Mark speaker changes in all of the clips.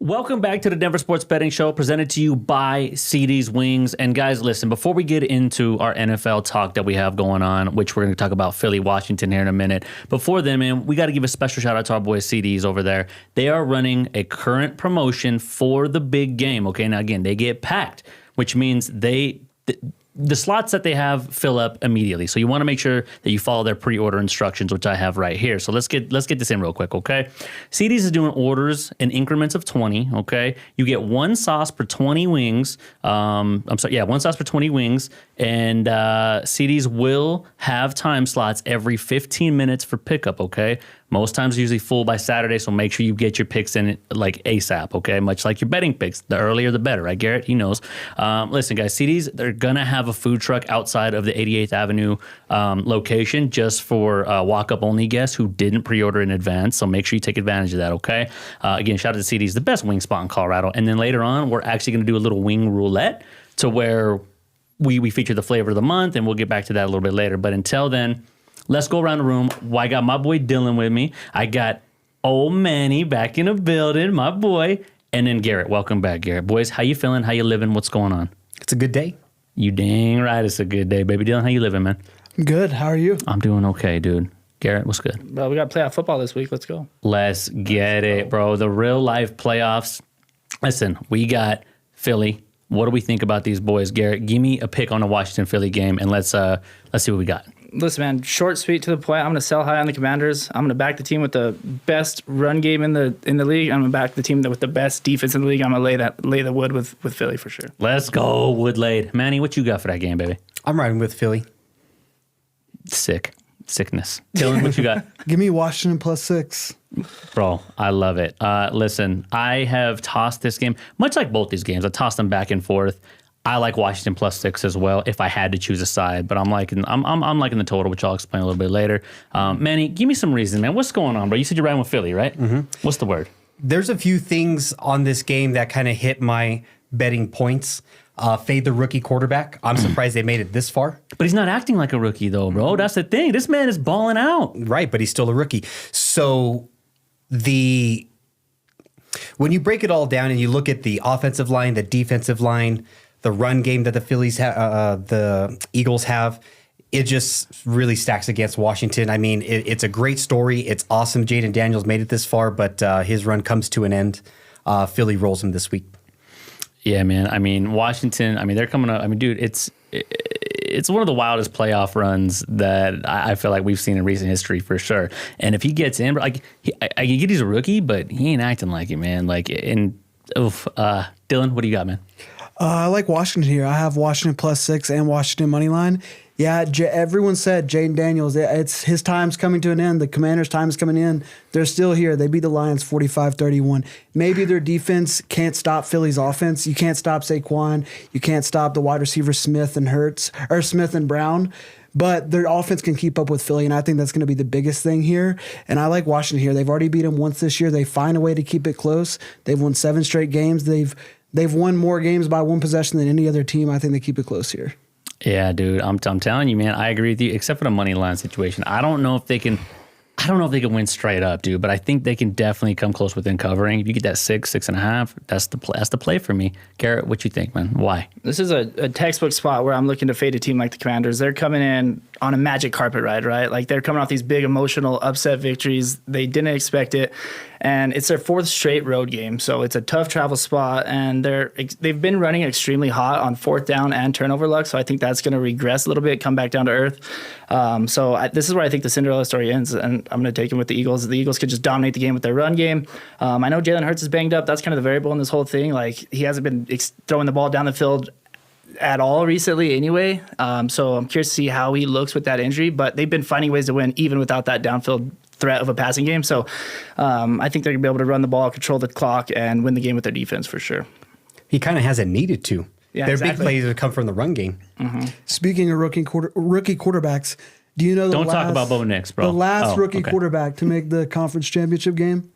Speaker 1: Welcome back to the Denver Sports Betting Show, presented to you by CD's Wings. And guys, listen, before we get into our NFL talk that we have going on, which we're going to talk about Philly, Washington here in a minute, before then, man, we got to give a special shout out to our boys CD's over there. They are running a current promotion for the big game. Okay, now again, they get packed, which means the slots that they have fill up immediately. So you want to make sure that you follow their pre-order instructions, which I have right here. So let's get this in real quick, okay? CD's is doing orders in increments of 20, okay? You get one sauce per 20 wings. One sauce per 20 wings. And CD's will have time slots every 15 minutes for pickup, okay? Most times usually full by Saturday, so make sure you get your picks in like ASAP, okay? Much like your betting picks. The earlier, the better, right, Garrett? He knows. Listen, guys, CD's, they're going to have a food truck outside of the 88th Avenue location just for walk-up only guests who didn't pre-order in advance, so make sure you take advantage of that, okay? Again, shout out to CD's, the best wing spot in Colorado. And then later on, we're actually going to do a little wing roulette to where we feature the flavor of the month, and we'll get back to that a little bit later. But until then, let's go around the room. Well, I got my boy Dylan with me. I got old Manny back in the building, my boy. And then Garrett. Welcome back, Garrett. Boys, how you feeling? How you living? What's going on?
Speaker 2: It's a good day.
Speaker 1: You dang right it's a good day, baby. Dylan, how you living, man?
Speaker 3: I'm good. How are you?
Speaker 1: I'm doing okay, dude. Garrett, what's good?
Speaker 4: Bro, we got playoff football this week. Let's go.
Speaker 1: Let's get it, bro. The real life playoffs. Listen, we got Philly. What do we think about these boys? Garrett, give me a pick on the Washington-Philly game, and let's see what we got.
Speaker 4: Listen, man, short, sweet, to the point. I'm going to sell high on the Commanders. I'm going to back the team with the best run game in the league. I'm going to back the team with the best defense in the league. I'm going to lay the wood with Philly for sure.
Speaker 1: Let's go, wood laid. Manny, what you got for that game, baby?
Speaker 2: I'm riding with Philly.
Speaker 1: Sickness. Dylan, what you got?
Speaker 3: Give me Washington +6.
Speaker 1: Bro, I love it. Listen, I have tossed this game, much like both these games. I tossed them back and forth. I like Washington +6 as well if I had to choose a side, but I'm liking the total, which I'll explain a little bit later. Manny, give me some reason, man. What's going on, bro? You said you're riding with Philly, right? Mm-hmm. What's the word?
Speaker 2: There's a few things on this game that kind of hit my betting points. Fade the rookie quarterback. I'm surprised they made it this far.
Speaker 1: But he's not acting like a rookie, though, bro. That's the thing. This man is balling out.
Speaker 2: Right, but he's still a rookie. So when you break it all down and you look at the offensive line, the defensive line, the run game that the Eagles have, it just really stacks against Washington. I mean, it's a great story. It's awesome. Jaden Daniels made it this far, but his run comes to an end. Philly rolls him this week.
Speaker 1: Yeah, man. I mean, Washington, I mean, they're coming up. I mean, dude, it's one of the wildest playoff runs that I feel like we've seen in recent history for sure. And if he gets in, like, I get he's a rookie, but he ain't acting like it, man. Like, Dylan, what do you got, man?
Speaker 3: I like Washington here. I have Washington +6 and Washington money line. Yeah, everyone said Jaden Daniels. It's his time's coming to an end. The Commanders' time is coming in. They're still here. They beat the Lions 45-31. Maybe their defense can't stop Philly's offense. You can't stop Saquon. You can't stop the wide receiver Smith and Brown. But their offense can keep up with Philly, and I think that's going to be the biggest thing here. And I like Washington here. They've already beat them once this year. They find a way to keep it close. They've won 7 straight games. They've won more games by one possession than any other team. I think they keep it close here.
Speaker 1: Yeah, dude, I'm telling you, man, I agree with you, except for the money line situation. I don't know if they can win straight up, dude, but I think they can definitely come close within covering. If you get that 6.5, that's the play for me. Garrett, what you think, man? Why?
Speaker 4: This is a textbook spot where I'm looking to fade a team like the Commanders. They're coming in on a magic carpet ride, right? Like, they're coming off these big emotional upset victories. They didn't expect it. And it's their 4th straight road game, so it's a tough travel spot. And they've been running extremely hot on 4th down and turnover luck, so I think that's going to regress a little bit, come back down to earth. This is where I think the Cinderella story ends, and I'm going to take him with the Eagles. The Eagles could just dominate the game with their run game. I know Jalen Hurts is banged up. That's kind of the variable in this whole thing. Like, he hasn't been throwing the ball down the field at all recently anyway. So I'm curious to see how he looks with that injury, but they've been finding ways to win even without that downfield threat of a passing game. So I think they're going to be able to run the ball, control the clock, and win the game with their defense for sure.
Speaker 2: He kind of hasn't needed to.
Speaker 4: Yeah,
Speaker 2: Their
Speaker 4: exactly.
Speaker 2: big plays have come from the run game.
Speaker 4: Mm-hmm.
Speaker 3: Speaking of rookie quarterbacks, do you know
Speaker 1: Don't talk about Bo Nix, bro.
Speaker 3: The last rookie quarterback to make the conference championship game?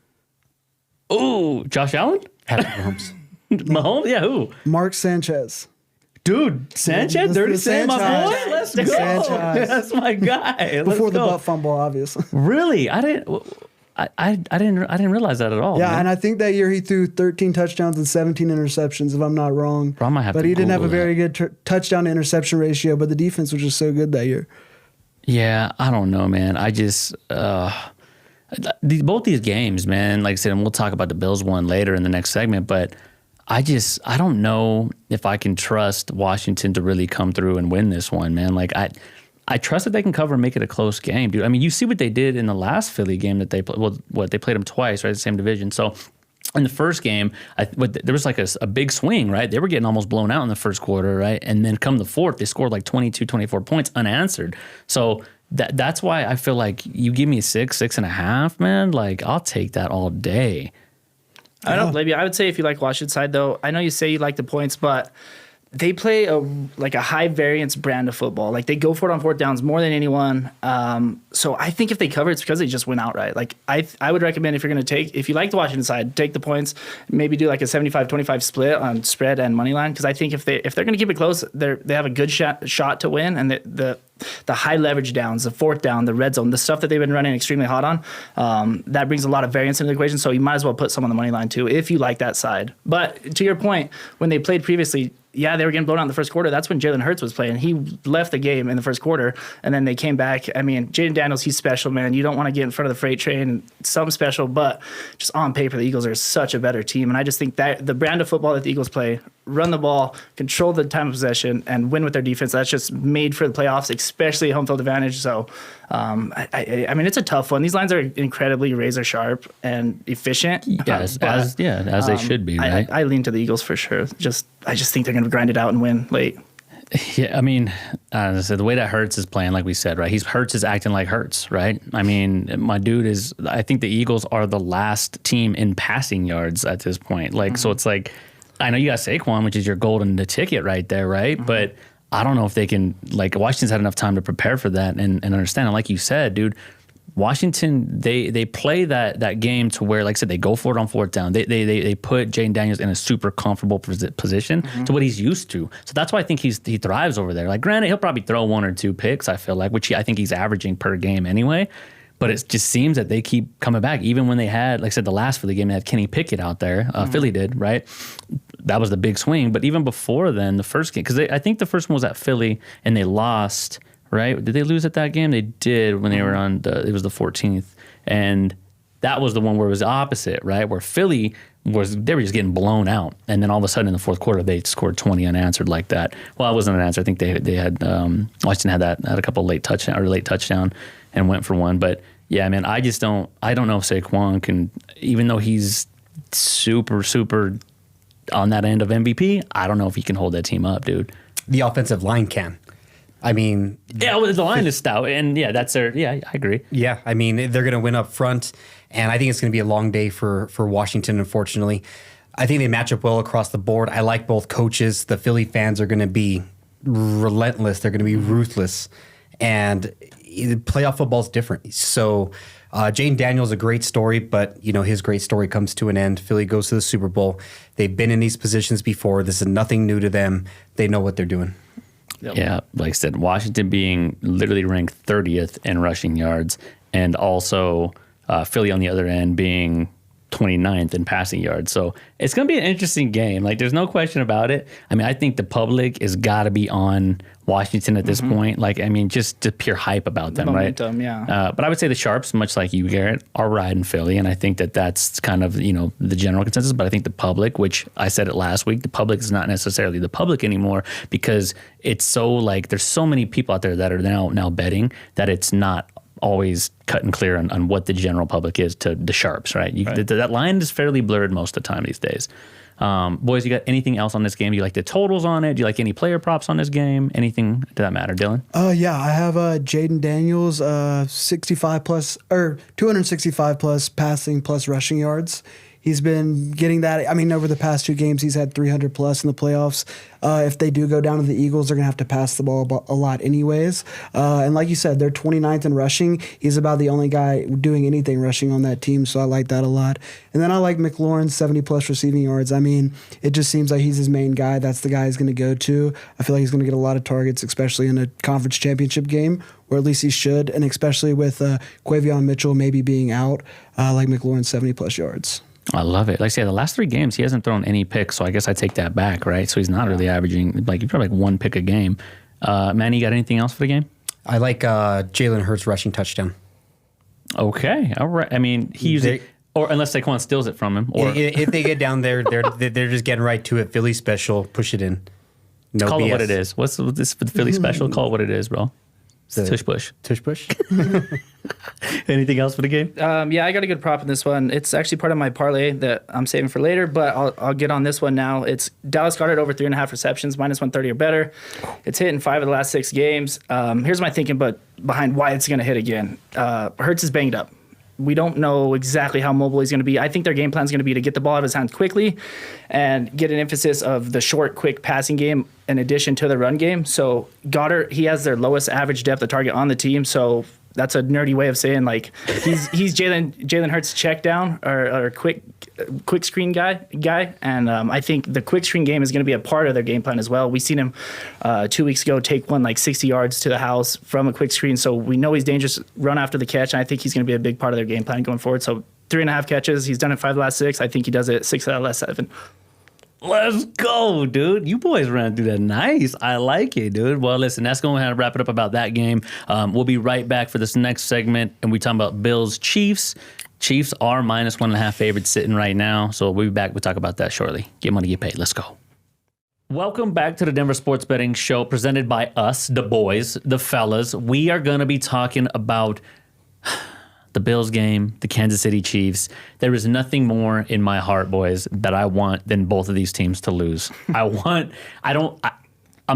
Speaker 1: Oh, Josh Allen?
Speaker 2: Patrick Mahomes.
Speaker 1: Mahomes? Yeah, who?
Speaker 3: Mark Sanchez.
Speaker 1: Dude, Sanchez, dirty Sam, my boy. Let's go.
Speaker 3: Sanchez.
Speaker 1: That's my guy.
Speaker 3: Before
Speaker 1: Let's
Speaker 3: the
Speaker 1: go.
Speaker 3: butt fumble, obviously.
Speaker 1: Really? I I didn't realize that at all.
Speaker 3: Yeah,
Speaker 1: man.
Speaker 3: and I think that year he threw 13 touchdowns and 17 interceptions, if I'm not wrong.
Speaker 1: Bro, I might have
Speaker 3: but
Speaker 1: to
Speaker 3: he didn't have a
Speaker 1: Google
Speaker 3: very good touchdown to interception ratio, but the defense was just so good that year.
Speaker 1: Yeah, I don't know, man. I just both these games, man. Like I said, and we'll talk about the Bills one later in the next segment, but I don't know if I can trust Washington to really come through and win this one, man. Like I trust that they can cover and make it a close game, dude. I mean, you see what they did in the last Philly game that they played. Well, they played them twice, right? The same division. So in the first game, there was like a big swing, right? They were getting almost blown out in the first quarter, right? And then come the fourth, they scored like 22, 24 points unanswered. So that's why I feel like you give me 6.5, man. Like I'll take that all day.
Speaker 4: I don't blame you. I would say if you like Washington side, though, I know you say you like the points, but they play a high variance brand of football. Like they go for it on fourth downs more than anyone. So I think if they cover, it's because they just went outright. Like I would recommend if you like the Washington side, take the points, maybe do like a 75-25 split on spread and money line. Because I think if they're going to keep it close, they have a good shot to win. And the high leverage downs, the fourth down, the red zone, the stuff that they've been running extremely hot on, that brings a lot of variance into the equation. So you might as well put some on the money line too if you like that side. But to your point, when they played previously, yeah, they were getting blown out in the first quarter. That's when Jalen Hurts was playing. He left the game in the first quarter, and then they came back. I mean, Jaden Daniels, he's special, man. You don't want to get in front of the freight train. Some special, but just on paper, the Eagles are such a better team. And I just think that the brand of football that the Eagles play, run the ball, control the time of possession, and win with their defense, that's just made for the playoffs, especially home field advantage. So, I mean, it's a tough one. These lines are incredibly razor sharp and efficient.
Speaker 1: Yes, as they should be, right?
Speaker 4: I lean to the Eagles for sure. I just think they're going to grind it out and win late.
Speaker 1: Yeah, I mean, as I said, the way that Hurts is playing, like we said, right? Hurts is acting like Hurts, right? I mean, my dude is. I think the Eagles are the last team in passing yards at this point. Like, so it's like, I know you got Saquon, which is your golden ticket right there, right? But I don't know if they can. Like, Washington's had enough time to prepare for that and understand. And like you said, dude, Washington, they play that game to where, like I said, they go for it on fourth down. They put Jaden Daniels in a super comfortable position to what he's used to. So that's why I think he thrives over there. Like, granted, he'll probably throw one or two picks, I feel like, which I think he's averaging per game anyway. But it just seems that they keep coming back. Even when they had, like I said, the last Philly game, they had Kenny Pickett out there. Philly did, right? That was the big swing. But even before then, the first game, because I think the first one was at Philly, and they lost. Right? Did they lose at that game? They did when they were on it was the 14th. And that was the one where it was the opposite, right? Where Philly they were just getting blown out. And then all of a sudden in the fourth quarter, they scored 20 unanswered like that. Well, it wasn't an answer. I think they had, Washington had a couple of late touchdown and went for one. But yeah, man, I don't know if Saquon can, even though he's super, super on that end of MVP, I don't know if he can hold that team up, dude.
Speaker 2: The offensive line can. I mean,
Speaker 1: yeah, well, the line is stout, and yeah, that's their. Yeah, I agree.
Speaker 2: Yeah, I mean, they're going to win up front, and I think it's going to be a long day for Washington. Unfortunately, I think they match up well across the board. I like both coaches. The Philly fans are going to be relentless. They're going to be ruthless, and playoff football is different. So, Jaden Daniels is a great story, but his great story comes to an end. Philly goes to the Super Bowl. They've been in these positions before. This is nothing new to them. They know what they're doing.
Speaker 4: Yep.
Speaker 1: Yeah, like I said, Washington being literally ranked 30th in rushing yards, and also Philly on the other end being 29th in passing yards. So it's going to be an interesting game. Like, there's no question about it. I mean, I think the public has got to be on Washington at this point. Like, I mean, just to pure hype about them,
Speaker 4: momentum,
Speaker 1: right?
Speaker 4: Yeah.
Speaker 1: But I would say the Sharps, much like you, Garrett, are riding Philly, and I think that's kind of, the general consensus. But I think the public, which I said it last week, the public is not necessarily the public anymore, because it's so, like, there's so many people out there that are now betting that it's not always cut and clear on what the general public is to the Sharps, right? That line is fairly blurred most of the time these days. Boys, you got anything else on this game? Do you like the totals on it? Do you like any player props on this game? Anything to that matter, Dylan?
Speaker 3: Yeah, I have Jaden Daniels, 265 plus passing plus rushing yards. He's been getting that. I mean, over the past 2 games, he's had 300 plus in the playoffs. If they do go down to the Eagles, they're going to have to pass the ball a lot anyways. And like you said, they're 29th in rushing. He's about the only guy doing anything rushing on that team, so I like that a lot. And then I like McLaurin's 70-plus receiving yards. I mean, it just seems like he's his main guy. That's the guy he's going to go to. I feel like he's going to get a lot of targets, especially in a conference championship game, or at least he should, and especially with Quavion Mitchell maybe being out, like McLaurin's 70-plus yards.
Speaker 1: I love it. Like I said, the last 3 games, he hasn't thrown any picks, so I guess I take that back, right? So he's not really averaging, like, he's probably like 1 pick a game. Manny, you got anything else for the game?
Speaker 2: I like Jalen Hurts rushing touchdown.
Speaker 1: Okay, all right. I mean, he usually, or unless Saquon steals it from him. Or
Speaker 2: If they get down there, they're just getting right to it. Philly special, push it in. No
Speaker 1: call
Speaker 2: BS.
Speaker 1: it what it is. What's this for the Philly special? Call it what it is, bro. Tush push.
Speaker 2: Tush push.
Speaker 1: Anything else for the game?
Speaker 4: Yeah, I got a good prop in this one. It's actually part of my parlay that I'm saving for later, but I'll get on this one now. It's Dallas Goedert over 3.5 receptions, minus 130 or better. It's hit in 5 of the last 6 games. Here's my thinking, but behind why it's going to hit again. Hurts is banged up. We don't know exactly how mobile he's going to be. I think their game plan is going to be to get the ball out of his hands quickly and get an emphasis of the short, quick passing game in addition to the run game. So Goddard, he has their lowest average depth of target on the team. So that's a nerdy way of saying, like, he's Jalen Hurts check down or quick screen guy, and I think the quick screen game is going to be a part of their game plan as well. We seen him 2 weeks ago take one like 60 yards to the house from a quick screen, so we know he's dangerous. Run after the catch, and I think he's going to be a big part of their game plan going forward. So 3.5 catches, he's done it 5 of the last 6. I think he does it 6 out of the last 7.
Speaker 1: Let's go, dude. You boys ran through that nice. I like it, dude. Well, listen, that's going to wrap it up about that game. We'll be right back for this next segment, and we're talking about Bills Chiefs. Chiefs are minus 1.5 favorites sitting right now, so we'll be back. We'll talk about that shortly. Get money, get paid. Let's go. Welcome back to the Denver Sports Betting Show, presented by us, the boys, the fellas. We are going to be talking about the Bills game, the Kansas City Chiefs. There is nothing more in my heart, boys, that I want than both of these teams to lose. I'm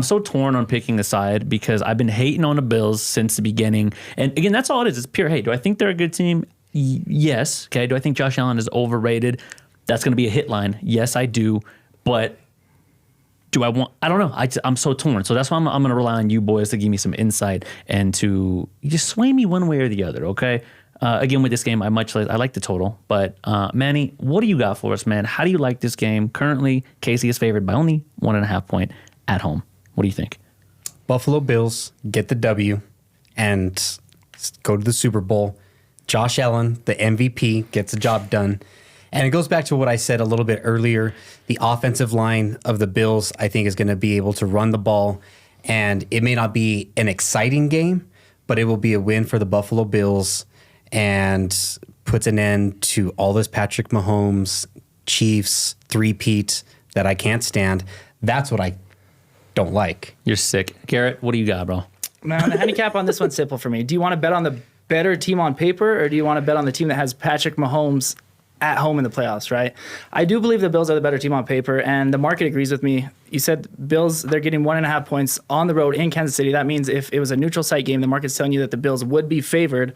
Speaker 1: so torn on picking a side because I've been hating on the Bills since the beginning. And again, that's all it is. It's pure hate. Do I think they're a good team? Yes. Okay. Do I think Josh Allen is overrated? That's going to be a hit line. Yes, I do. But do I want? I don't know. I'm so torn. So that's why I'm going to rely on you boys to give me some insight and to just sway me one way or the other. Okay. Again, with this game, I like the total. But Manny, what do you got for us, man? How do you like this game? Currently, Casey is favored by only 1.5 points at home. What do you think?
Speaker 2: Buffalo Bills get the W and go to the Super Bowl. Josh Allen, the MVP, gets the job done. And it goes back to what I said a little bit earlier. The offensive line of the Bills, I think, is going to be able to run the ball. And it may not be an exciting game, but it will be a win for the Buffalo Bills and puts an end to all this Patrick Mahomes, Chiefs, three-peat that I can't stand. That's what I don't like.
Speaker 1: You're sick. Garrett, what do you got, bro?
Speaker 4: Man, the handicap on this one's simple for me. Do you want to bet on the better team on paper, or do you want to bet on the team that has Patrick Mahomes at home in the playoffs, right? I do believe the Bills are the better team on paper, and the market agrees with me. You said Bills, they're getting 1.5 points on the road in Kansas City. That means if it was a neutral site game, the market's telling you that the Bills would be favored.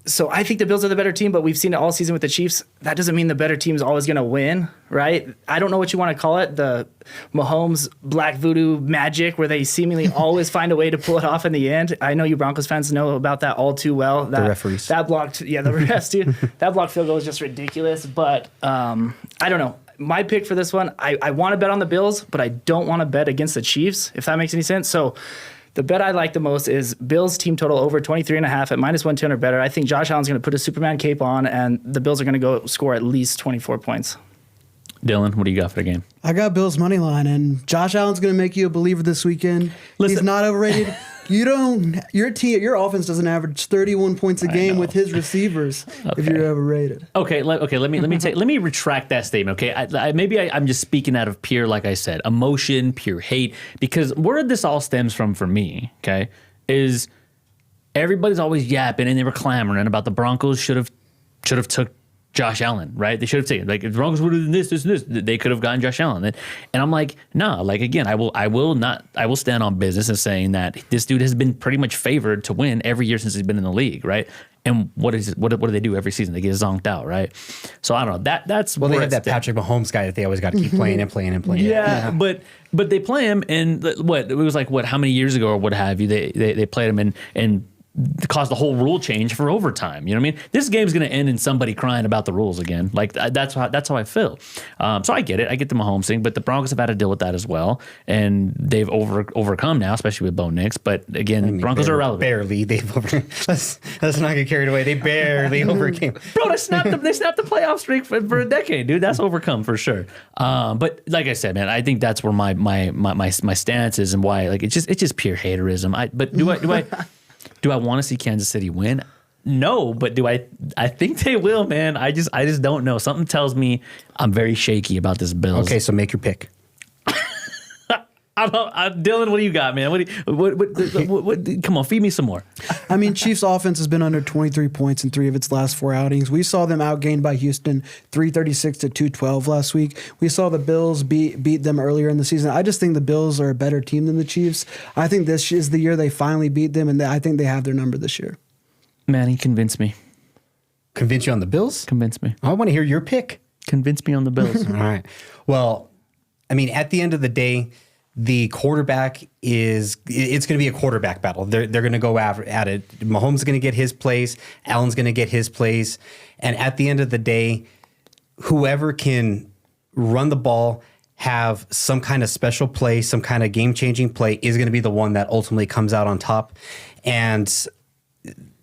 Speaker 4: So I think the Bills are the better team, but we've seen it all season with the Chiefs. That doesn't mean the better team is always going to win, right? I don't know what you want to call it, the Mahomes black voodoo magic, where they seemingly always find a way to pull it off in the end. I know you Broncos fans know about that all too well.
Speaker 2: The referees.
Speaker 4: That blocked, the refs too. That blocked field goal is just ridiculous, but I don't know. My pick for this one, I want to bet on the Bills, but I don't want to bet against the Chiefs, if that makes any sense. So the bet I like the most is Bills team total over 23.5 at minus 110 or better. I think Josh Allen's going to put a Superman cape on, and the Bills are going to go score at least 24 points.
Speaker 1: Dylan, what do you got for the game?
Speaker 3: I got Bills money line, and Josh Allen's going to make you a believer this weekend. He's not overrated. Your offense doesn't average 31 points a game with his receivers.
Speaker 1: Okay.
Speaker 3: If you're overrated.
Speaker 1: Okay, let me retract that statement. Okay, maybe I'm just speaking out of pure, like I said, emotion, pure hate. Because where this all stems from for me, okay, is everybody's always yapping and they were clamoring about the Broncos should have took Josh Allen, right? They should have taken, like, if the Broncos would have done this, and this, they could have gotten Josh Allen. And I'm like, no, like, again, I will stand on business of saying that this dude has been pretty much favored to win every year since he's been in the league, right? And what do they do every season? They get zonked out, right? So I don't know. That's
Speaker 2: Well, they have that Patrick Mahomes guy that they always got to keep playing and playing and playing.
Speaker 1: Yeah, but they play him, and what it was like, how many years ago or what have you? They played him and caused the whole rule change for overtime. You know what I mean? This game's going to end in somebody crying about the rules again. Like that's how I feel. So I get it. I get the Mahomes thing, but the Broncos have had to deal with that as well, and they've overcome now, especially with Bo Nix. But again, Broncos are irrelevant.
Speaker 2: Barely. Let's not get carried away. They barely overcame.
Speaker 1: Bro, they snapped the playoff streak for a decade, dude. That's overcome for sure. But like I said, man, I think that's where my stance is and why. Like it's just pure haterism. Do I want to see Kansas City win? No, but I think they will, man. I just don't know. Something tells me I'm very shaky about this Bills.
Speaker 2: Okay, so make your pick.
Speaker 1: Dylan, what do you got, man? What, come on, feed me some more.
Speaker 3: I mean, Chiefs offense has been under 23 points in 3 of its last 4 outings. We saw them outgained by Houston 336 to 212 last week. We saw the Bills beat them earlier in the season. I just think the Bills are a better team than the Chiefs. I think this is the year they finally beat them, and I think they have their number this year.
Speaker 1: Manny, convince me.
Speaker 2: Convince you on the Bills?
Speaker 1: Convince me.
Speaker 2: I want to hear your pick.
Speaker 1: Convince me on the Bills.
Speaker 2: All right. Well, I mean, at the end of the day, the quarterback it's going to be a quarterback battle. They're going to go at it. Mahomes is going to get his place. Allen's going to get his place. And at the end of the day, whoever can run the ball, have some kind of special play, some kind of game-changing play is going to be the one that ultimately comes out on top. And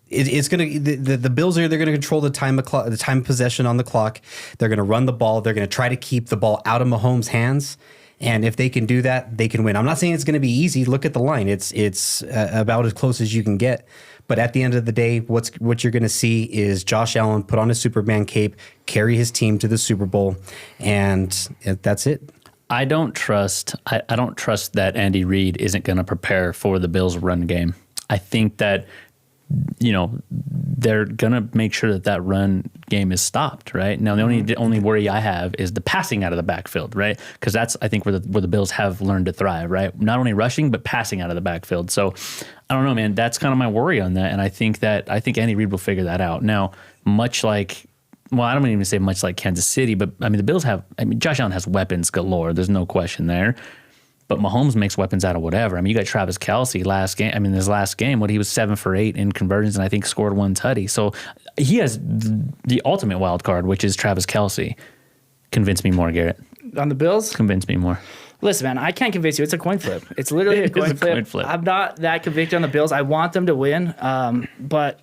Speaker 2: it's going to the Bills they're going to control the time of possession on the clock. They're going to run the ball. They're going to try to keep the ball out of Mahomes' hands. And if they can do that, they can win. I'm not saying it's going to be easy. Look at the line; it's about as close as you can get. But at the end of the day, what you're going to see is Josh Allen put on his Superman cape, carry his team to the Super Bowl, and that's it.
Speaker 1: I don't trust that Andy Reid isn't going to prepare for the Bills' run game. I think that they're going to make sure that run game is stopped, right? Now, the only worry I have is the passing out of the backfield, right? Because that's, I think, where the Bills have learned to thrive, right? Not only rushing, but passing out of the backfield. So, I don't know, man. That's kind of my worry on that. And I think Andy Reid will figure that out. Now, much like, well, I don't even say much like Kansas City, but, I mean, the Bills Josh Allen has weapons galore. There's no question there. But Mahomes makes weapons out of whatever. I mean, you got Travis Kelce his last game, he was 7 for 8 in conversions and I think scored 1 tutty. So he has the ultimate wild card, which is Travis Kelce. Convince me more, Garrett.
Speaker 4: On the Bills?
Speaker 1: Convince me more.
Speaker 4: Listen, man, I can't convince you. It's a coin flip. It's literally a coin flip. I'm not that convicted on the Bills. I want them to win, but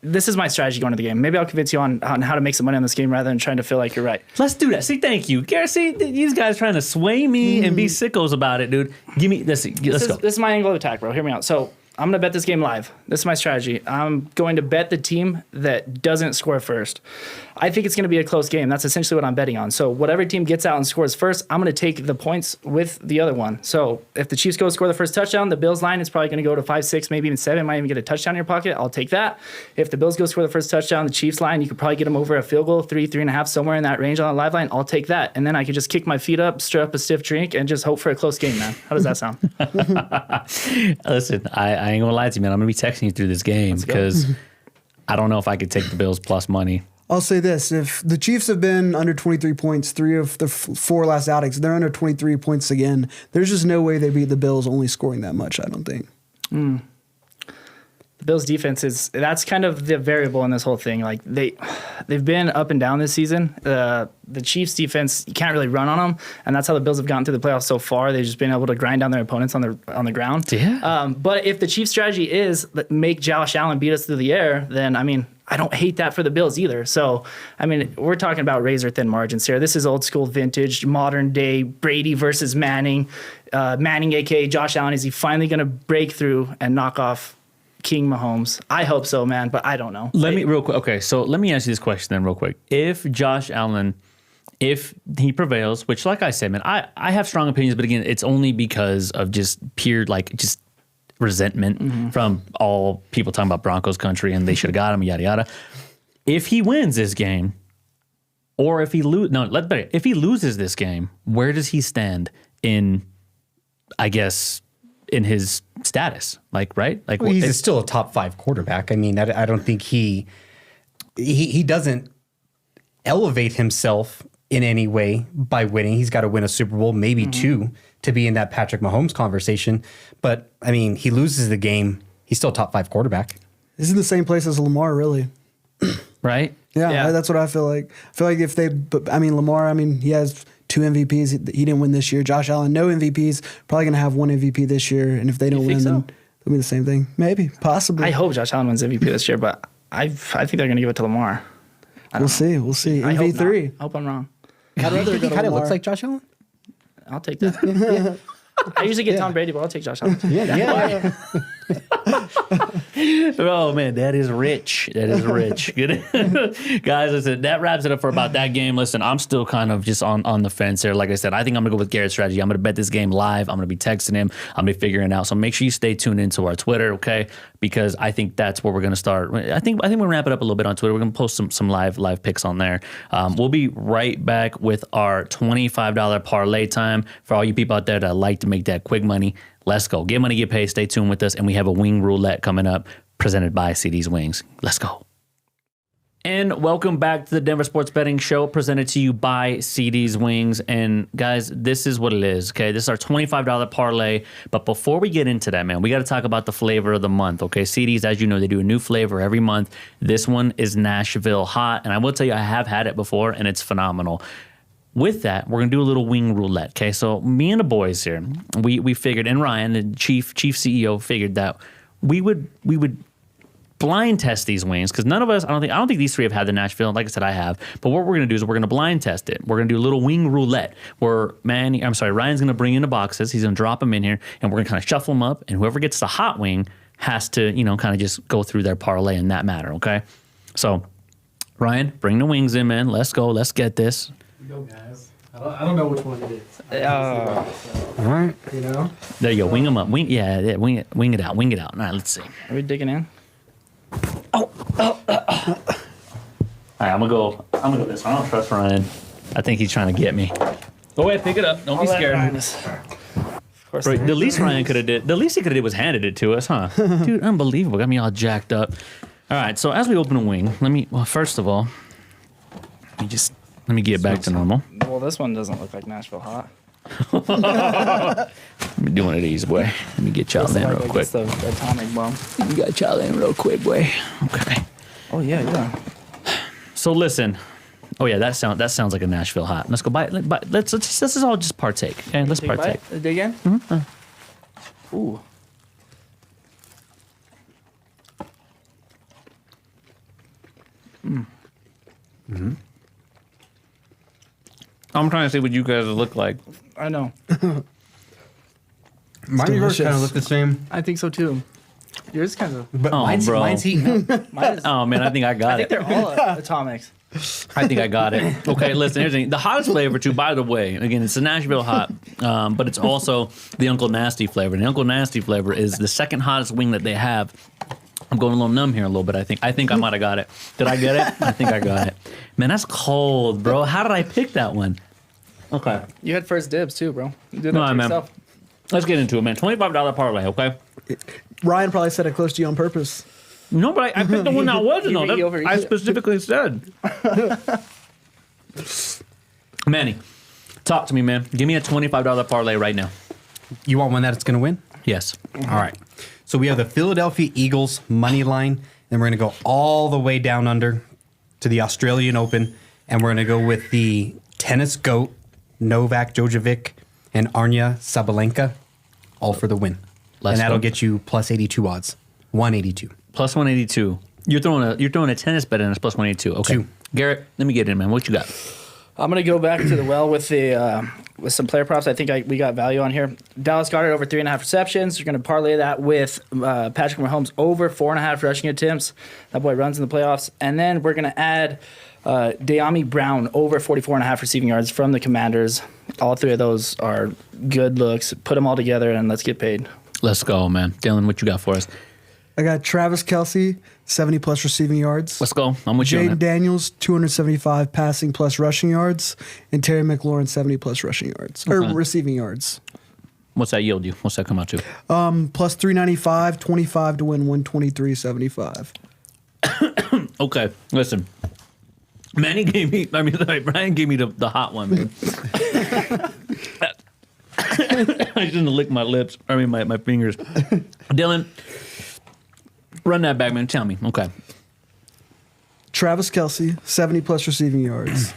Speaker 4: this is my strategy going to the game. Maybe I'll convince you on how to make some money on this game rather than trying to feel like you're right.
Speaker 1: Let's do that. See, thank you. Garrett, see, these guys trying to sway me and be sickos about it, dude. Give me this. Let's go.
Speaker 4: This is my angle of attack, bro. Hear me out. So I'm going to bet this game live. This is my strategy. I'm going to bet the team that doesn't score first. I think it's going to be a close game. That's essentially what I'm betting on. So whatever team gets out and scores first, I'm going to take the points with the other one. So if the Chiefs go score the first touchdown, the Bills line is probably going to go to 5, 6, maybe even 7. Might even get a touchdown in your pocket. I'll take that. If the Bills go score the first touchdown, the Chiefs line, you could probably get them over a field goal, 3, 3.5, somewhere in that range on the live line. I'll take that. And then I could just kick my feet up, stir up a stiff drink, and just hope for a close game, man. How does that sound?
Speaker 1: Listen, I ain't going to lie to you, man. I'm going to be texting you through this game because I don't know if I could take the Bills plus money.
Speaker 3: I'll say this. If the Chiefs have been under 23 points 3 of the 4 last outings, they're under 23 points again. There's just no way they beat the Bills only scoring that much, I don't think.
Speaker 4: The Bills' defense that's kind of the variable in this whole thing. Like they've been up and down this season. The Chiefs' defense, you can't really run on them, and that's how the Bills have gotten to the playoffs so far. They've just been able to grind down their opponents on the ground.
Speaker 1: Yeah.
Speaker 4: But if the Chiefs' strategy is make Josh Allen beat us through the air, then I mean, I don't hate that for the Bills either. So, I mean, we're talking about razor-thin margins here. This is old school vintage, modern day Brady versus Manning. Manning, a.k.a. Josh Allen, is he finally going to break through and knock off King Mahomes? I hope so, man, but I don't know.
Speaker 1: Let me real quick. Okay, so let me ask you this question then real quick. If Josh Allen, if he prevails, which like I said, man, I have strong opinions, but again, it's only because of just pure, just resentment from all people talking about Broncos country and they should have got him, yada, yada. If he wins this game, Or if he if he loses this game, where does he stand in, I guess, in his status? Like, right? Like,
Speaker 2: Well, he's still a top 5 quarterback. I mean, I don't think he doesn't elevate himself in any way by winning. He's got to win a Super Bowl, maybe 2, to be in that Patrick Mahomes conversation. But I mean, he loses the game, he's still a top 5 quarterback.
Speaker 3: He's in the same place as Lamar, really.
Speaker 1: right?
Speaker 3: Yeah, that's what I feel like. I feel like if they, but I mean, Lamar, I mean, he has 2 MVPs. He didn't win this year. Josh Allen, no MVPs. Probably going to have 1 MVP this year. And if they don't win, then it'll be the same thing. Maybe, possibly.
Speaker 4: I hope Josh Allen wins MVP this year, but I think they're going to give it to Lamar.
Speaker 3: We'll see.
Speaker 4: I
Speaker 3: MV3.
Speaker 4: hope I'm wrong.
Speaker 3: I'd rather
Speaker 2: He
Speaker 3: go to
Speaker 2: kind of
Speaker 3: Lamar.
Speaker 2: looks like Josh Allen.
Speaker 4: I'll take that. I usually get Tom Brady, but I'll take Josh Allen.
Speaker 2: Yeah.
Speaker 1: Oh man, that is rich. That is rich. Good. Guys, listen, that wraps it up for about that game. Listen, I'm still kind of just on the fence here. Like I said, I think I'm gonna go with Garrett's strategy. I'm gonna bet this game live. I'm gonna be texting him. I'm gonna be figuring it out. So make sure you stay tuned into our Twitter, okay? Because I think that's where we're gonna start. I think we'll wrap it up a little bit on Twitter. We're gonna post some live picks on there. We'll be right back with our $25 parlay time for all you people out there that like to make that quick money. Let's go. Get money, get paid. Stay tuned with us. And we have a wing roulette coming up presented by CD's Wings. Let's go. And welcome back to the Denver Sports Betting Show presented to you by CD's Wings. And guys, this is what it is, okay? This is our $25 parlay. But before we get into that, man, we got to talk about the flavor of the month, okay? CD's, as you know, they do a new flavor every month. This one is Nashville Hot. And I will tell you, I have had it before, and it's phenomenal. With that, we're gonna do a little wing roulette. Okay, so me and the boys here, we figured, and Ryan, the chief CEO, figured that we would blind test these wings because none of us, I don't think these 3 have had the Nashville. Like I said, I have. But what we're gonna do is we're gonna blind test it. We're gonna do a little wing roulette where Ryan's gonna bring in the boxes. He's gonna drop them in here, and we're gonna kind of shuffle them up. And whoever gets the hot wing has to, kind of just go through their parlay in that matter. Okay, so Ryan, bring the wings in, man. Let's go. Let's get this.
Speaker 5: Go, guys. I don't know which one it is.
Speaker 2: All right.
Speaker 5: You know?
Speaker 1: There you go. Wing them up. Wing it out. Wing it out. All right, let's see.
Speaker 4: Are we digging in?
Speaker 1: All right, I'm gonna go this one. I don't trust Ryan. I think he's trying to get me. Go ahead, pick it up. Don't be scared.
Speaker 4: Of course.
Speaker 1: Bro, the least Ryan could have did. The least he could have did was handed it to us, huh? Dude, unbelievable. Got me all jacked up. All right, so as we open a wing, first of all, let me get back to normal.
Speaker 4: Well, this one doesn't look like Nashville Hot.
Speaker 1: Let me do one of these, boy. Let me get y'all in real quick.
Speaker 4: It's the atomic bomb.
Speaker 1: You got y'all in real quick, boy. Okay.
Speaker 4: Oh yeah.
Speaker 1: So listen. Oh yeah, that sounds like a Nashville Hot. Let's go buy it. Let's all just partake. Okay, let's partake.
Speaker 4: Dig in. Ooh.
Speaker 1: I'm trying to see what you guys look like.
Speaker 4: I know.
Speaker 2: Mine and yours kind of look the same.
Speaker 4: I think so too. Yours kind of.
Speaker 2: But
Speaker 1: Oh, bro.
Speaker 2: mine's heating up.
Speaker 4: Mine is,
Speaker 1: Oh man, I think I got
Speaker 4: I
Speaker 1: it.
Speaker 4: think they're all atomics.
Speaker 1: I think I got it. Okay, listen, here's the thing. The hottest flavor, too, by the way, again, it's the Nashville Hot, but it's also the Uncle Nasty flavor. And the Uncle Nasty flavor is the second hottest wing that they have. I'm going a little numb here a little bit, I think. I think I might have got it. Did I get it? I think I got it. Man, that's cold, bro. How did I pick that one? Okay.
Speaker 4: You had first dibs too, bro. You did that
Speaker 1: No,
Speaker 4: to
Speaker 1: man.
Speaker 4: yourself.
Speaker 1: Let's get into it, man. $25 parlay, okay?
Speaker 3: Ryan probably said it close to you on purpose.
Speaker 1: No, but I picked the one that wasn't.
Speaker 4: You think he overeat
Speaker 1: I
Speaker 4: it?
Speaker 1: specifically said. Manny, talk to me, man. Give me a $25 parlay right now.
Speaker 2: You want one that's going to win?
Speaker 1: Yes.
Speaker 2: All right. So we have the Philadelphia Eagles money line, and we're going to go all the way down under to the Australian Open, and we're going to go with the tennis GOAT, Novak Djokovic, and Arnya Sabalenka, all for the win.
Speaker 1: Let's
Speaker 2: and that'll
Speaker 1: go.
Speaker 2: get you plus 82 odds, 182.
Speaker 1: Plus 182. You're throwing a tennis bet in. It's plus 182. Okay.
Speaker 2: 2.
Speaker 1: Garrett, let me get in, man. What you got?
Speaker 4: I'm gonna go back to the well with the with some player props. I think we got value on here. Dallas Goedert over 3.5 receptions. You're gonna parlay that with Patrick Mahomes over 4.5 rushing attempts. That boy runs in the playoffs. And then we're gonna add De'Ami Brown over 44.5 receiving yards from the Commanders. All 3 of those are good looks. Put them all together and let's get paid.
Speaker 1: Let's go, man. Dylan, what you got for us?
Speaker 3: I got Travis Kelce, 70 plus receiving yards.
Speaker 1: Let's go. I'm with you on
Speaker 3: Jaden
Speaker 1: that.
Speaker 3: Daniels, 275 passing plus rushing yards. And Terry McLaurin, 70 plus rushing yards. Or receiving yards.
Speaker 1: What's that yield you? What's that come out to?
Speaker 3: Plus 395, 25 to win 123.75.
Speaker 1: Okay, listen. Manny gave me, Brian gave me the hot one, man. I shouldn't have licked my lips. My fingers. Dylan, run that back, man. Tell me. Okay.
Speaker 3: Travis Kelce, 70 plus receiving yards.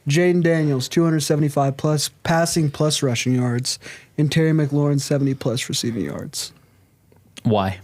Speaker 3: Jaden Daniels, 275 plus passing plus rushing yards. And Terry McLaurin, 70 plus receiving yards.
Speaker 1: Why?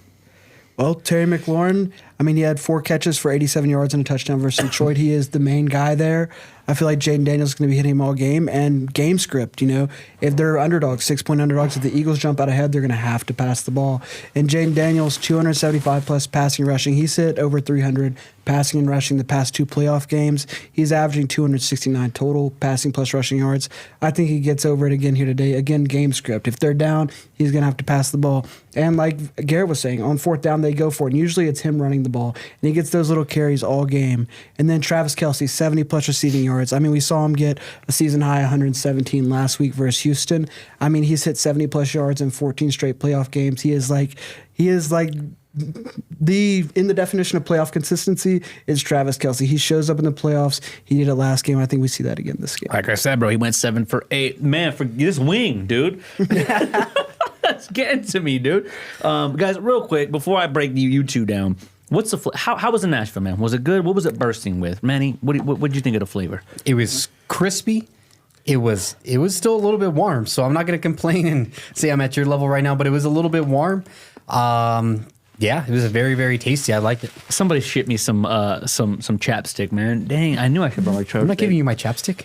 Speaker 3: Well, Terry McLaurin, he had 4 catches for 87 yards and a touchdown versus Detroit. He is the main guy there. I feel like Jaden Daniels is going to be hitting him all game. And game script, if they're underdogs, 6-point underdogs, if the Eagles jump out ahead, they're going to have to pass the ball. And Jaden Daniels, 275 plus passing rushing. He's hit over 300 passing and rushing the past 2 playoff games. He's averaging 269 total passing plus rushing yards. I think he gets over it again here today. Again, game script. If they're down, he's going to have to pass the ball. And like Garrett was saying, on 4th down, they go for it. And usually it's him running the ball. And he gets those little carries all game. And then Travis Kelce, 70 plus receiving yards. We saw him get a season high 117 last week versus Houston. He's hit 70 plus yards in 14 straight playoff games. He is like in the definition of playoff consistency is Travis Kelce. He shows up in the playoffs. He did it last game. I think we see that again this game.
Speaker 1: Like I said, bro, he went 7 for 8. Man, for this wing, dude. That's getting to me, dude. Guys, real quick, before I break you two down, what's the how was the Nashville, man? Was it good? What was it bursting with? Manny, what did you think of the flavor?
Speaker 2: It was crispy. It was still a little bit warm, so I'm not going to complain and say I'm at your level right now, but it was a little bit warm. Yeah, it was very, very tasty. I liked it.
Speaker 1: Somebody shipped me some chapstick, man. Dang, I knew I should brought my chapstick.
Speaker 2: I'm not giving you my chapstick.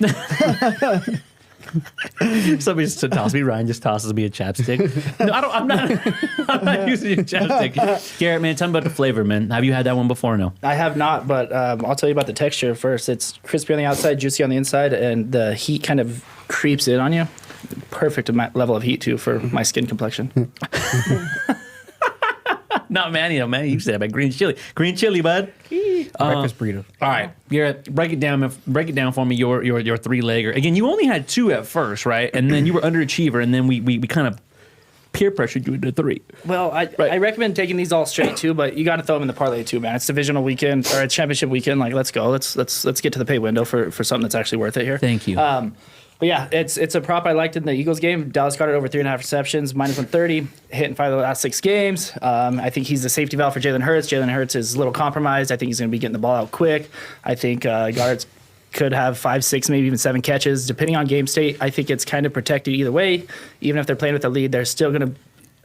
Speaker 1: Somebody just tossed me. Ryan just tosses me a chapstick. No, I'm not using a chapstick. Garrett, man, tell me about the flavor, man. Have you had that one before or no?
Speaker 4: I have not, but I'll tell you about the texture first. It's crispy on the outside, juicy on the inside, and the heat kind of creeps in on you. Perfect level of heat, too, for my skin complexion.
Speaker 1: Not Manny, no, man. You said about green chili. Green chili, bud.
Speaker 2: Breakfast burrito.
Speaker 1: All right, Garrett, break it down for me. Your 3-legger. Again, you only had 2 at first, right? And then you were underachiever, and then we kind of peer pressured you into 3.
Speaker 4: Well, I recommend taking these all straight too, but you got to throw them in the parlay too, man. It's divisional weekend or it's championship weekend. Like, let's go. Let's get to the pay window for something that's actually worth it here.
Speaker 1: Thank you.
Speaker 4: But yeah, it's a prop I liked in the Eagles game. Dallas got it over 3.5 receptions, minus 130, hit in 5 of the last 6 games. I think he's the safety valve for Jalen Hurts. Jalen Hurts is a little compromised. I think he's going to be getting the ball out quick. I think guards could have 5, 6, maybe even 7 catches, depending on game state. I think it's kind of protected either way. Even if they're playing with the lead, they're still going to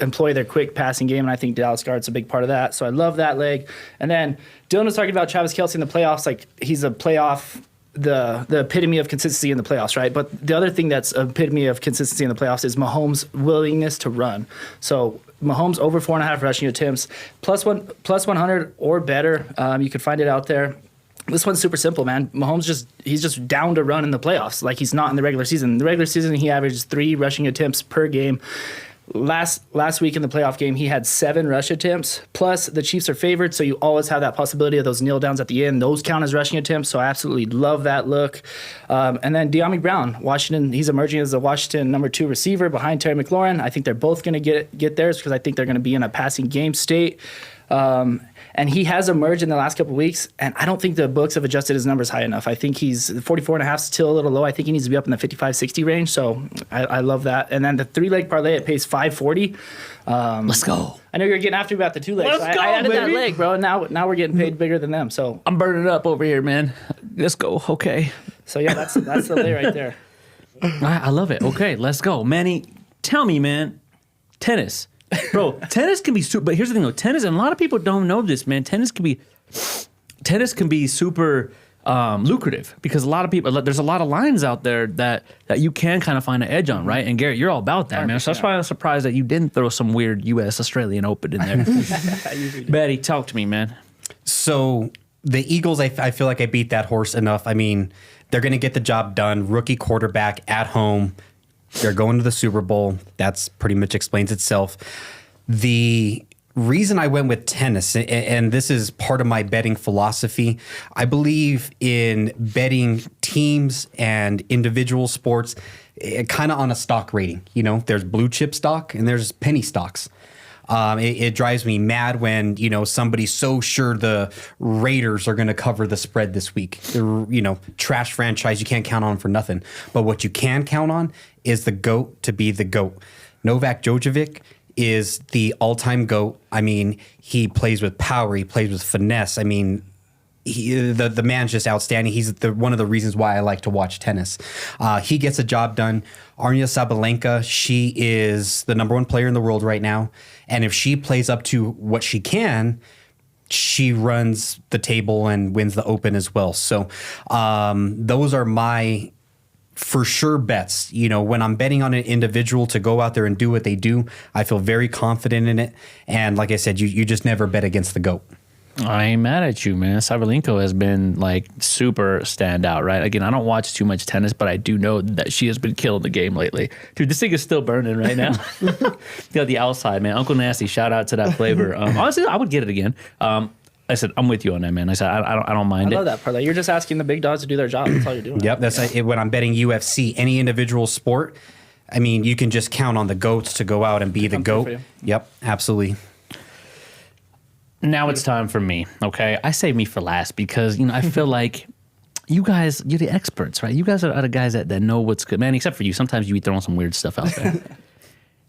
Speaker 4: employ their quick passing game, and I think Dallas guard's a big part of that. So I love that leg. And then Dylan was talking about Travis Kelce in the playoffs. Like, he's a playoff, the epitome of consistency in the playoffs, right? But the other thing that's epitome of consistency in the playoffs is Mahomes' willingness to run. So Mahomes over 4.5 rushing attempts, plus 100 or better. You could find it out there. This one's super simple, man. Mahomes he's just down to run in the playoffs like he's not in the regular season. In the regular season, he averages 3 rushing attempts per game. Last week in the playoff game, he had 7 rush attempts. Plus, the Chiefs are favored, so you always have that possibility of those kneel downs at the end. Those count as rushing attempts, so I absolutely love that look. And then De'Ami Brown, Washington, he's emerging as the Washington number 2 receiver behind Terry McLaurin. I think they're both going to get theirs because I think they're going to be in a passing game state. And he has emerged in the last couple of weeks, and I don't think the books have adjusted his numbers high enough. I think he's 44.5 still a little low. I think he needs to be up in the 55-60 range, so I love that. And then the 3-leg parlay, it pays $540.
Speaker 1: Let's go.
Speaker 4: I know you're getting after me about the 2 legs.
Speaker 1: Let's go,
Speaker 4: I added that
Speaker 1: baby.
Speaker 4: leg, bro, and now we're getting paid bigger than them. So
Speaker 1: I'm burning up over here, man. Let's go. Okay.
Speaker 4: So yeah, that's the lay right there.
Speaker 1: I love it. Okay, let's go. Manny, tell me, man, tennis. Bro, tennis can be super, but here's the thing though, tennis, and a lot of people don't know this, man, tennis can be super lucrative because a lot of people, there's a lot of lines out there that you can kind of find an edge on, right? And Garrett, you're all about that, man. So that's why I'm surprised that you didn't throw some weird U.S. Australian Open in there. Betty, talk to me, man.
Speaker 2: So the Eagles, I feel like I beat that horse enough. I mean, they're going to get the job done. Rookie quarterback at home. They're going to the Super Bowl. That's pretty much explains itself. The reason I went with tennis, and this is part of my betting philosophy, I believe in betting teams and individual sports kind of on a stock rating. You know, there's blue chip stock and there's penny stocks. It drives me mad when, you know, somebody's so sure the Raiders are going to cover the spread this week. They're, you know, trash franchise. You can't count on them for nothing. But what you can count on is the GOAT to be the GOAT. Novak Djokovic is the all-time GOAT. I mean, he plays with power. He plays with finesse. I mean, the man's just outstanding. He's one of the reasons why I like to watch tennis. He gets a job done. Aryna Sabalenka, she is the number one player in the world right now. And if she plays up to what she can, she runs the table and wins the Open as well. So those are my for sure bets. You know, when I'm betting on an individual to go out there and do what they do, I feel very confident in it. And like I said, you just never bet against the GOAT.
Speaker 1: I ain't mad at you, man. Sabalenka has been like super standout, right? Again, I don't watch too much tennis, but I do know that she has been killing the game lately. Dude, this thing is still burning right now. Got the outside, man. Uncle Nasty, shout out to that flavor. Honestly, I would get it again. I said, I'm with you on that, man. I said, I don't mind it.
Speaker 4: I love that parlay. You're just asking the big dogs to do their job. That's all you're doing.
Speaker 2: Yep, that's when I'm betting UFC, any individual sport. I mean, you can just count on the GOATs to go out and be the GOAT. Yep, absolutely.
Speaker 1: Now it's time for me, okay? I save me for last because, you know, I feel like you guys, you're the experts, right? You guys are the guys that know what's good. Man, except for you. Sometimes you be throwing some weird stuff out there.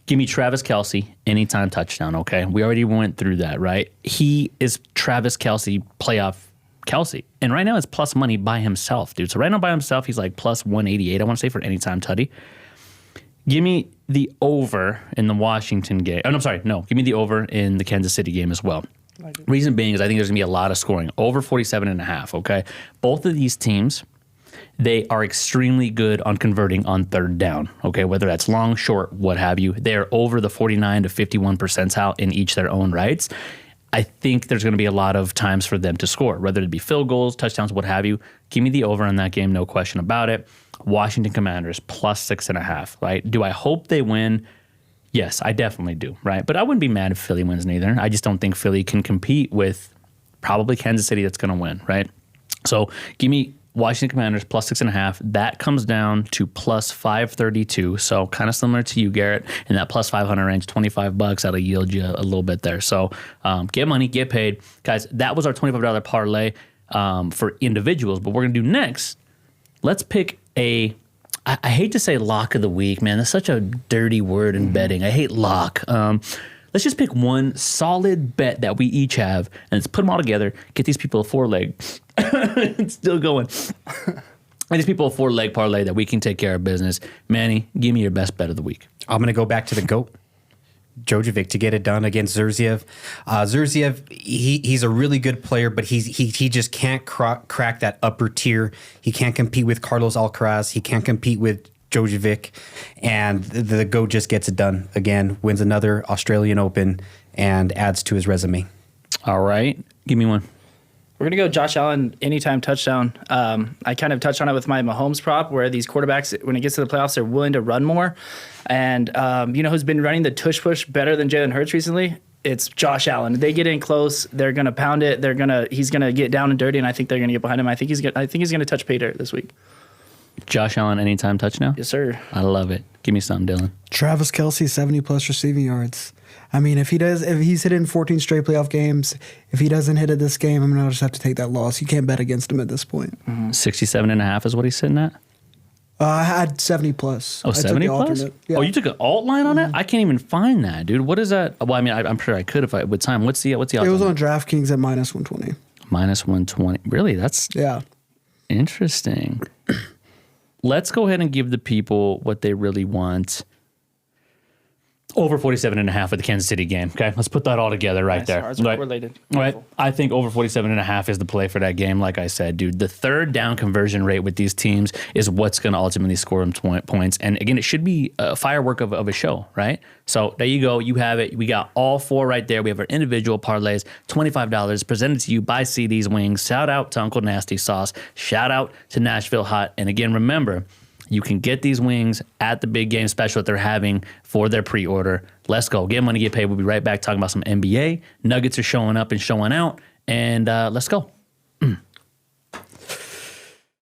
Speaker 1: Give me Travis Kelce, anytime touchdown, okay? We already went through that, right? He is Travis Kelce, playoff Kelce. And right now it's plus money by himself, dude. So right now by himself, he's like plus 188, I want to say, for anytime tutty. Give me the over in the Washington game. Oh, no, I'm sorry. No, give me the over in the Kansas City game as well. Reason being is I think there's going to be a lot of scoring. Over 47.5, okay? Both of these teams, they are extremely good on converting on third down, okay? Whether that's long, short, what have you. They're over the 49 to 51 percentile in each their own rights. I think there's going to be a lot of times for them to score, whether it be field goals, touchdowns, what have you. Give me the over on that game, no question about it. Washington Commanders, plus 6.5, right? Do I hope they win? Yes, I definitely do, right? But I wouldn't be mad if Philly wins neither. I just don't think Philly can compete with probably Kansas City that's going to win, right? So give me Washington Commanders plus 6.5. That comes down to plus 532. So kind of similar to you, Garrett, in that plus 500 range. $25 that'll yield you a little bit there. So get money, get paid, guys. That was our $25 parlay for individuals. But we're gonna do next. Let's pick a. I hate to say lock of the week, man. That's such a dirty word in betting. I hate lock. Let's just pick one solid bet that we each have, and let's put them all together. Get these people a 4-leg. It's still going. And these people a 4-leg parlay that we can take care of business. Manny, give me your best bet of the week.
Speaker 2: I'm going to go back to the GOAT. Djokovic to get it done against Zurzev. Zurzev, he's a really good player, but he just can't crack that upper tier. He can't compete with Carlos Alcaraz. He can't compete with Djokovic, and the GOAT just gets it done again. Wins another Australian Open and adds to his resume.
Speaker 1: All right, give me one.
Speaker 4: We're going to go Josh Allen anytime touchdown. I kind of touched on it with my Mahomes prop where these quarterbacks, when it gets to the playoffs, they're willing to run more. And you know who's been running the tush push better than Jalen Hurts recently? It's Josh Allen. They get in close, they're going to pound it. He's going to get down and dirty, and I think they're going to get behind him. I think he's going to touch pay dirt this week.
Speaker 1: Josh Allen anytime touchdown?
Speaker 4: Yes, sir.
Speaker 1: I love it. Give me something, Dylan.
Speaker 3: Travis Kelce, 70-plus receiving yards. I mean, if he's hit it in 14 straight playoff games, if he doesn't hit it this game, I'm going to just have to take that loss. You can't bet against him at this point.
Speaker 1: 67.5 is what he's sitting at?
Speaker 3: I had 70-plus.
Speaker 1: Oh, 70-plus?
Speaker 3: Yeah.
Speaker 1: Oh, you took an alt line on that? I can't even find that, dude. What is that? Well, I mean, I'm sure I could if with time. What's the odds?
Speaker 3: It was on DraftKings at minus 120.
Speaker 1: Minus 120. Really? That's interesting. Let's go ahead and give the people what they really want. Over 47.5 for the Kansas City game. Okay, let's put that all together right there.
Speaker 4: Ours are correlated.
Speaker 1: Right. I think over 47.5 is the play for that game. Like I said, dude, the third down conversion rate with these teams is what's going to ultimately score them points. And again, it should be a firework of a show, right? So there you go. You have it. We got all four right there. We have our individual parlays, $25 presented to you by CD's Wings. Shout out to Uncle Nasty Sauce. Shout out to Nashville Hot. And again, remember, You can get these wings at the big game special that they're having for their pre-order. Let's go. Get money, get paid. We'll be right back talking about some NBA. Nuggets are showing up and showing out. And let's go.